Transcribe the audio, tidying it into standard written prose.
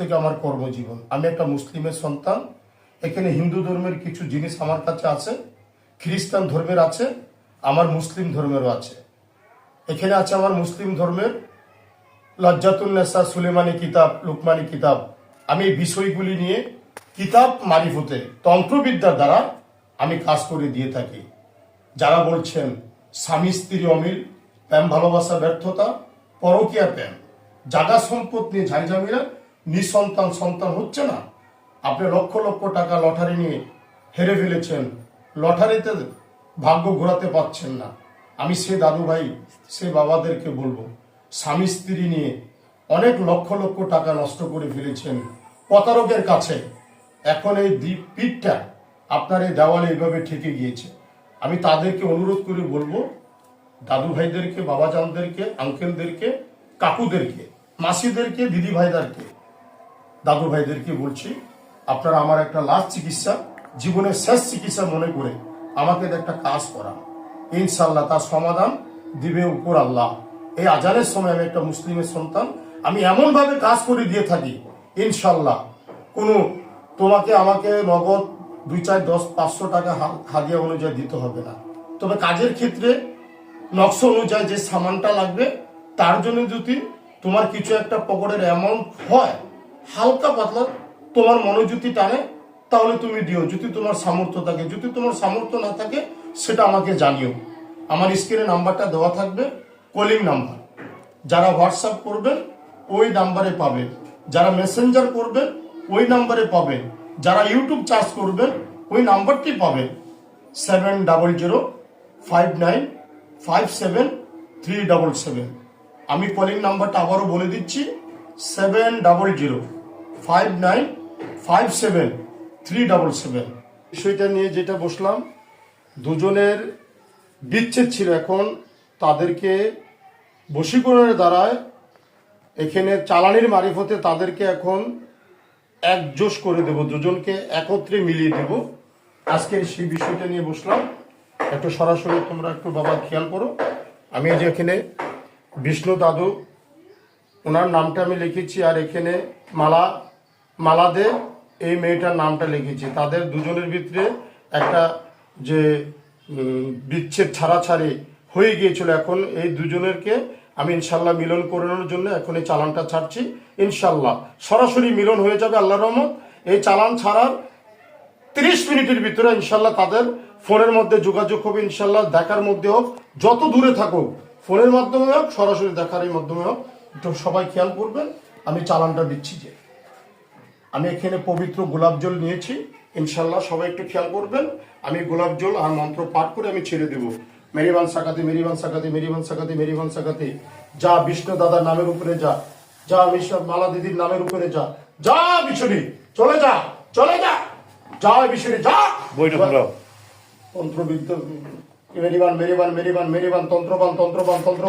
থেকে আমার কর্মজীবন। আমি একটা মুসলিমের সন্তান। এখানে হিন্দু ধর্মের কিছু জিনিস আমার কাছে আছে, খ্রিস্টান ধর্মের আছে, আমার মুসলিম ধর্মেরও আছে। এখানে আছে আমার মুসলিম ধর্মের লজ্জাতুন্নেসা, সুলেমানি কিতাব, লুকমানি কিতাব। আমি এই বিষয়গুলি নিয়ে কিতাব মারিফতে তন্ত্রবিদ্যার দ্বারা আমি কাজ করে দিয়ে থাকি। যারা বলছেন স্বামী স্ত্রী অমিল, প্রেম ভালোবাসা ব্যর্থতা, পরকীয়া প্রেম, জাগা সম্পদ নিয়ে ঝাইঝামিরা, নিঃসন্তান, সন্তান হচ্ছে না, আপনি লক্ষ লক্ষ টাকা লটারি নিয়ে হেরে ফেলেছেন, লটারিতে ভাগ্য ঘোরাতে পারছেন না, আমি সে দাদু ভাই, সে বাবাদেরকে বলবো, স্বামী স্ত্রী নিয়ে অনেক লক্ষ লক্ষ টাকা নষ্ট করে ফেলেছেন প্রতারকের কাছে। এখন এই পিঠটা আপনার এই দেওয়ালে এইভাবে ঠেকে গিয়েছে। আমি তাদেরকে অনুরোধ করে বলবো, দাদু ভাইদেরকে, বাবাজানদেরকে, আঙ্কেলদেরকে, কাকুদেরকে, মাসিদেরকে, দিদি ভাইদেরকে, দাদু ভাইদেরকে বলছি, আপনারা আমার একটা লাস্ট চিকিৎসা, জীবনের শেষ চিকিৎসা মনে করে আমাকে একটা কাজ করা, ইনশাল্লাহ তার সমাধান দিবে উপর আল্লাহ। এই আজানের সময় আমি একটা মুসলিমের সন্তান, আমি এমন ভাবে কাজ করে দিয়ে থাকি, ইনশাল্লাহ কোনো তোমাকে আমাকে নগদ 2, 4, 10, 500 টাকা হাদিয়া অনুযায়ী দিতে হবে না। তবে কাজের ক্ষেত্রে নকশা অনুযায়ী যে সামানটা লাগবে, তার জন্য যদি তোমার কিছু একটা পকেটের অ্যামাউন্ট হয়, হালকা পাতলা তোমার মনোযুতি টানে, তাহলে তুমি দিও, যদি তোমার সামর্থ্য থাকে। যদি তোমার সামর্থ্য না থাকে, সেটা আমাকে জানিও। আমার স্ক্রিনে নাম্বারটা দেওয়া থাকবে, কলিং নাম্বার। যারা হোয়াটসঅ্যাপ করবেন ওই নাম্বারে পাবেন, যারা মেসেঞ্জার করবেন ওই নাম্বারে পাবেন, যারা ইউটিউব চার্জ করবেন ওই নাম্বারটি পাবেন, 7005957377। আমি কলিং নাম্বারটা আবারও বলে দিচ্ছি, 7005957377। বিষয়টা নিয়ে যেটা বসলাম, দুজনের বিচ্ছেদ ছিল, এখন তাদেরকে বশীকরণের দ্বারায় এখানে চালানির মারিফতে তাদেরকে এখন একজোশ করে দেব, দুজনকে একত্রে মিলিয়ে দেব। আজকে সেই বিষয়টা নিয়ে বসলাম। একটু সরাসরি তোমরা একটু বাবা খেয়াল করো। আমি যে এখানে বিষ্ণু দাদু, ওনার নামটা আমি লিখেছি, আর এখানে মালাদে এই মেয়েটার নামটা লিখেছি। তাদের দুজনের ভিতরে একটা যে বিচ্ছেদ ছাড়াছাড়ি হয়ে গিয়েছিল, এখন এই দুজনেরকে আমি ইনশাল্লাহ মিলন করানোর জন্য এখন এই চালানটা ছাড়ছি। ইনশাল্লাহ সরাসরি মিলন হয়ে যাবে আল্লাহর রহমত। এই চালান ছাড়ার 30 মিনিটের ভিতরে ইনশাল্লাহ তাদের ফোনের মধ্যে যোগাযোগ হবে। ইনশাল্লাহ দেখার মধ্যে হোক, যত দূরে থাকুক, ফোনের মাধ্যমে হোক, সরাসরি দেখার এই মাধ্যমে হোক, একটু সবাই খেয়াল করবেন। আমি চালানটা দিচ্ছি, যে আমি এখানে পবিত্র গোলাপ জল নিয়েছি। ইনশাল্লাহ সবাই একটু খেয়াল করবেন। আমি গোলাপ জল আর মন্ত্র পাঠ করে আমি ছেড়ে দেবো। মেরিবান সাকাতে, মেরিবান সাকাতে, মেরিবান সাকাতে, মেরিবান সাকাতে, যা বিষ্ণু দাদার নামের উপরে যা, যা মালা দিদির নামের উপরে যা, যা বিছুরি চলে যা, চলে যা, যা বিছুরি যা। তন্ত্রবিদ্যা মেরিবান, মেরিবান, মেরিবান, মেরিবান, তন্ত্রবান, তন্ত্রবান, তন্ত্র